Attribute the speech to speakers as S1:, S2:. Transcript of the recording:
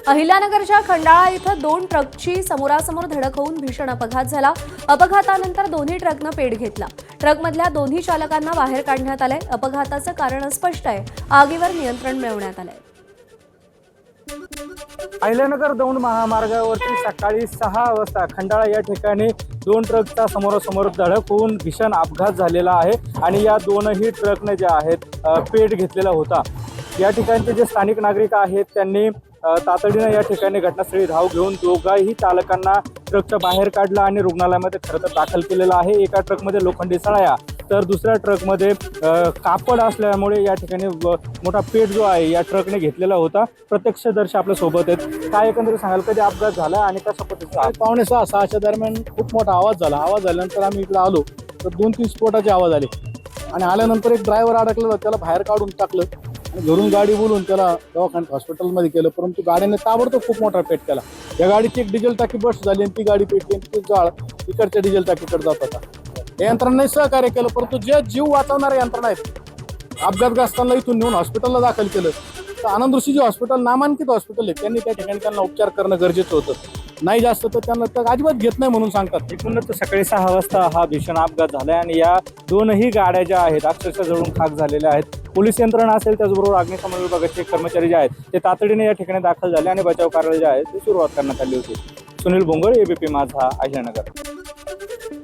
S1: अहिल्यानगरच्या खंडाळा इथं 2 ट्रकची समोरासमोर धडक होऊन भीषण अपघात झाला। अपघातानंतर दोन्ही ट्रकनं पेट घेतला। ट्रकमधल्या दोन्ही चालकांना बाहेर काढण्यात आले। अपघाताचं कारण अस्पष्ट आहे। आगीवर नियंत्रण मिळवण्यात आले।
S2: अहिल्यानगर दौंड महामार्गावरती सकाळी 6 वाजता खंडाळा या ठिकाणी 2 ट्रकचा समोरासमोर धडक होऊन भीषण अपघात झालेला आहे आणि या दोनही ट्रकने जे आहेत पेट घेतलेला होता। या ठिकाणचे जे स्थानिक नागरिक आहेत त्यांनी तातडीने या ठिकाणी घटनास्थळी धाव घेऊन दोघाही चालकांना ट्रकच्या बाहेर काढलं आणि रुग्णालयामध्ये खरं तर दाखल केलेलं आहे। एका ट्रकमध्ये लोखंडी सळया तर दुसऱ्या ट्रकमध्ये कापड असल्यामुळे या ठिकाणी मोठा पेट जो आहे या ट्रकने घेतलेला होता। प्रत्यक्षदर्शी आपल्या सोबत आहेत। काय एकंदरीत सांगाल, कधी अपघात झाला आणि कशा पद्धतीचा?
S3: 5:45-6च्या दरम्यान खूप मोठा आवाज झाला। आवाज झाल्यानंतर आम्ही इकडे आलो तर 2-3 स्फोटाचे आवाज आले आणि आल्यानंतर एक ड्रायव्हर अडकलेला, त्याला बाहेर काढून टाकलं आणि घरून गाडी बोलून त्याला दवाखान्यात हॉस्पिटलमध्ये केलं, परंतु गाडीने ताबडतोब खूप मोठा पेट केला। या गाडीची एक डिझेल टाकी बस्ट झाली आणि ती गाडी पेटली आणि ती जाळ इकडच्या डिझेल टाकीकडे जात होता। या यंत्रणाने सहकार्य केलं, परंतु जे जीव वाचवणारे यंत्रणा आहेत अपघातग्रस्तांना इथून नेऊन हॉस्पिटलला दाखल केलं। तर आनंद ऋषी जे हॉस्पिटल नामांकित हॉस्पिटल आहे त्यांनी त्या ठिकाणी त्यांना उपचार करणं गरजेचं होतं। नाही जास्त तर त्यांना तर अजिबात घेत नाही म्हणून सांगतात।
S2: एकूणच सकाळी 6 वाजता हा भीषण अपघात झाला आणि या दोनही गाड्या ज्या आहेत अक्षरशः जळून खाक झालेल्या आहेत। पोलीस यंत्रणा असेल त्याचबरोबर अग्निशमन विभागाचे कर्मचारी जे आहेत ते तातडीने या ठिकाणी दाखल झाले आणि बचाव कार्य जे आहे ते सुरुवात करण्यात आली होती। सुनील बोंगळ, एबीपी माझा, अहिल्यानगर।